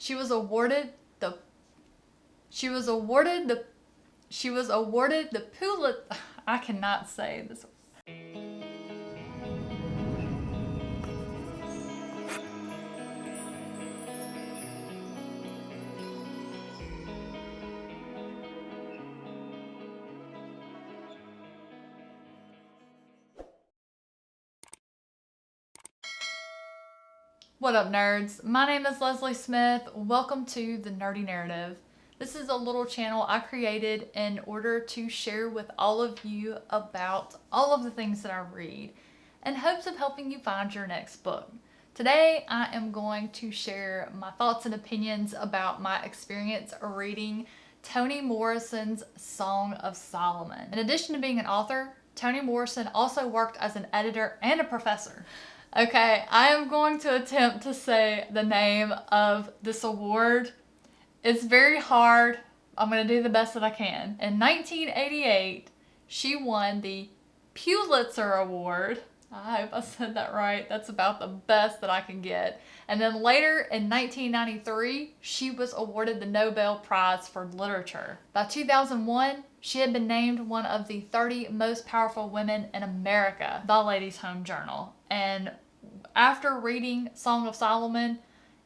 She was awarded the Pulitzer. I cannot say this. What up, nerds? My name is Leslie Smith. Welcome to The Nerdy Narrative. This is a little channel I created in order to share with all of you about all of the things that I read in hopes of helping you find your next book. Today, I am going to share my thoughts and opinions about my experience reading Toni Morrison's Song of Solomon. In addition to being an author, Toni Morrison also worked as an editor and a professor. Okay, I am going to attempt to say the name of this award. It's very hard. I'm going to do the best that I can. In 1988, she won the Pulitzer Award. I hope I said that right. That's about the best that I can get. And then later in 1993, she was awarded the Nobel Prize for Literature. By 2001, she had been named one of the 30 most powerful women in America by Ladies' Home Journal. And after reading Song of Solomon,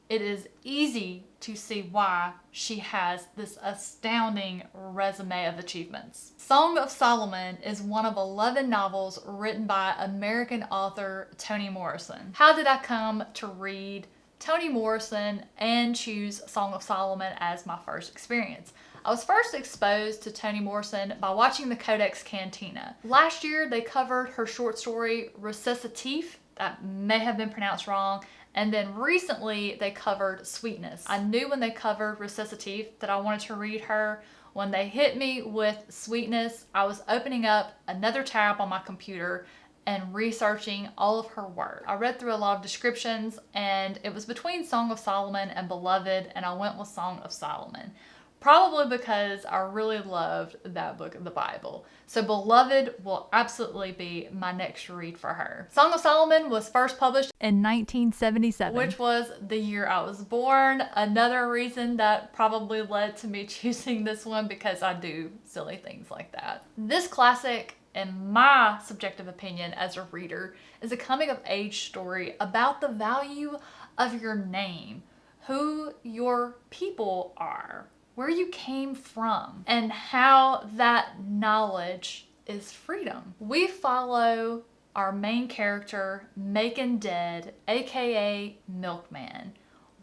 it is easy to see why she has this astounding resume of achievements. Song of Solomon is one of 11 novels written by American author Toni Morrison. How did I come to read Toni Morrison and choose Song of Solomon as my first experience? I was first exposed to Toni Morrison by watching the Codex Cantina. Last year, they covered her short story Recitatif, that may have been pronounced wrong, and then recently they covered Sweetness. I knew when they covered Recitatif that I wanted to read her. When they hit me with Sweetness, I was opening up another tab on my computer and researching all of her work. I read through a lot of descriptions, and it was between Song of Solomon and Beloved, and I went with Song of Solomon. Probably because I really loved that book of the Bible. So Beloved will absolutely be my next read for her. Song of Solomon was first published in 1977, which was the year I was born. Another reason that probably led to me choosing this one, because I do silly things like that. This classic, in my subjective opinion as a reader, is a coming of age story about the value of your name, who your people are, where you came from, and how that knowledge is freedom. We follow our main character, Macon Dead, aka Milkman.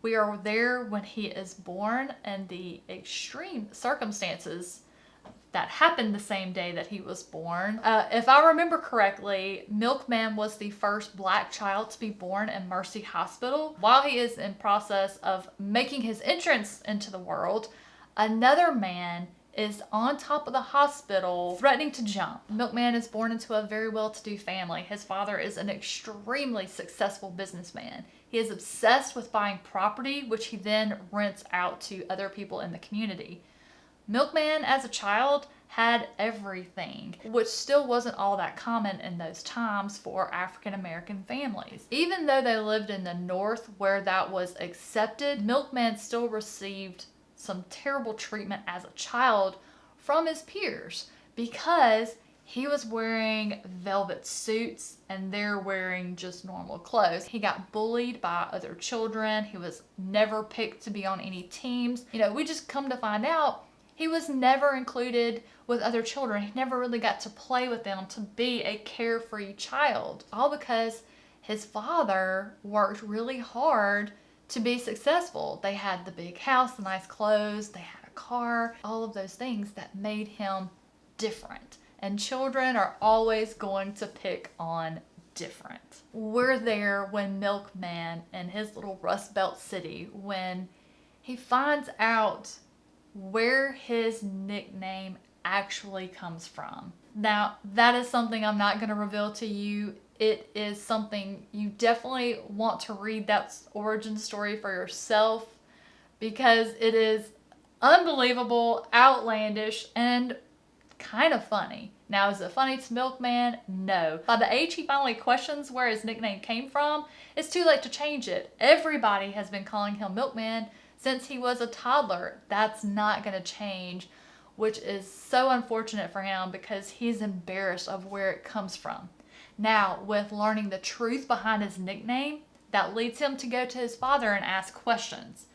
We are there when he is born, and the extreme circumstances that happened the same day that he was born. If I remember correctly, Milkman was the first black child to be born in Mercy Hospital. While he is in process of making his entrance into the world, another man is on top of the hospital threatening to jump. Milkman is born into a very well-to-do family. His father is an extremely successful businessman. He is obsessed with buying property, which he then rents out to other people in the community. Milkman, as a child, had everything, which still wasn't all that common in those times for African American families. Even though they lived in the North where that was accepted, Milkman still received some terrible treatment as a child from his peers because he was wearing velvet suits and they're wearing just normal clothes. He got bullied by other children. He was never picked to be on any teams. We just come to find out he was never included with other children. He never really got to play with them, to be a carefree child, all because his father worked really hard to be successful. They had the big house, the nice clothes, they had a car, all of those things that made him different. And children are always going to pick on different. We're there when Milkman in his little Rust Belt city, when he finds out where his nickname actually comes from. Now, that is something I'm not going to reveal to you. It is something you definitely want to read that origin story for yourself, because it is unbelievable, outlandish, and kind of funny. Now, is it funny to Milkman? No. By the age he finally questions where his nickname came from, it's too late to change it. Everybody has been calling him Milkman since he was a toddler. That's not going to change, which is so unfortunate for him because he's embarrassed of where it comes from. Now, with learning the truth behind his nickname, that leads him to go to his father and ask questions.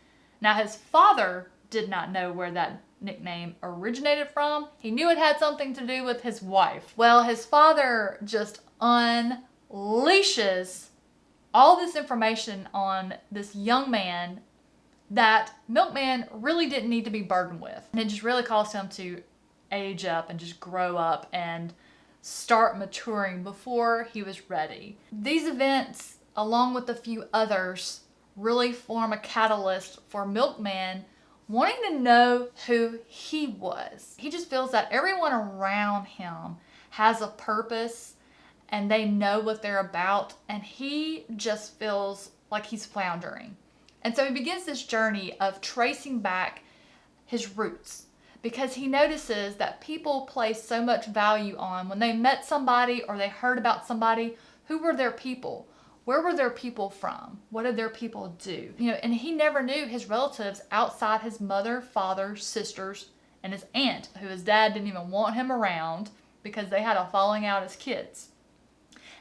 Now, his father did not know where that nickname originated from. He knew it had something to do with his wife. Well, his father just unleashes all this information on this young man that Milkman really didn't need to be burdened with. And it just really caused him to age up and just grow up and start maturing before he was ready. These events, along with a few others, really form a catalyst for Milkman wanting to know who he was. He just feels that everyone around him has a purpose and they know what they're about, and he just feels like he's floundering. And so he begins this journey of tracing back his roots, because he notices that people place so much value on when they met somebody or they heard about somebody. Who were their people? Where were their people from? What did their people do? And he never knew his relatives outside his mother, father, sisters, and his aunt, who his dad didn't even want him around because they had a falling out as kids.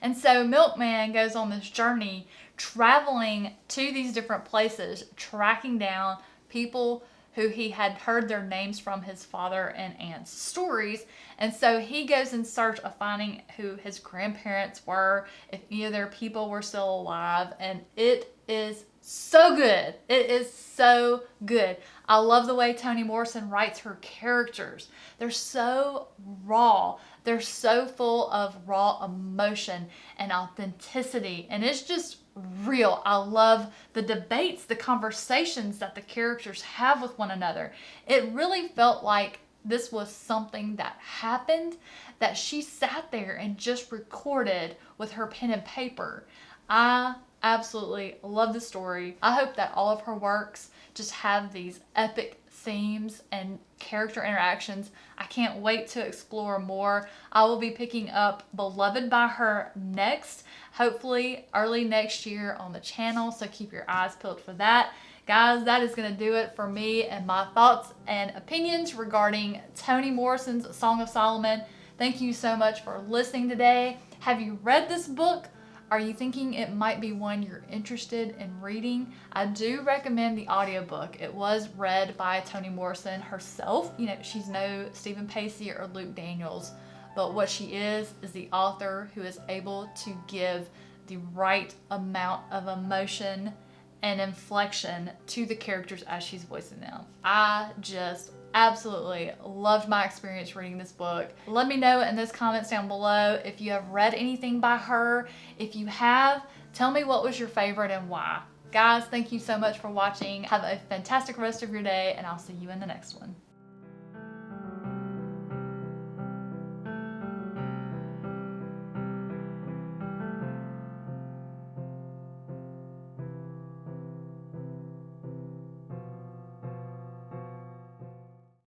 And so Milkman goes on this journey, traveling to these different places, tracking down people who he had heard their names from his father and aunt's stories. And so he goes in search of finding who his grandparents were, if any of their people were still alive. And it is so good. It is so good. I love the way Toni Morrison writes her characters. They're so raw. They're so full of raw emotion and authenticity. And it's just real. I love the debates, the conversations that the characters have with one another. It really felt like this was something that happened, that she sat there and just recorded with her pen and paper. I absolutely love the story. I hope that all of her works just have these epic themes and character interactions. I can't wait to explore more. I will be picking up Beloved by her next, hopefully early next year on the channel, so keep your eyes peeled for that. Guys, that is going to do it for me and my thoughts and opinions regarding Toni Morrison's Song of Solomon. Thank you so much for listening today. Have you read this book? Are you thinking it might be one you're interested in reading? I do recommend the audiobook. It was read by Toni Morrison herself. She's no Stephen Pacey or Luke Daniels, but what she is the author who is able to give the right amount of emotion and inflection to the characters as she's voicing them. I just absolutely loved my experience reading this book. Let me know in those comments down below if you have read anything by her. If you have, tell me what was your favorite and why. Guys, thank you so much for watching. Have a fantastic rest of your day, and I'll see you in the next one.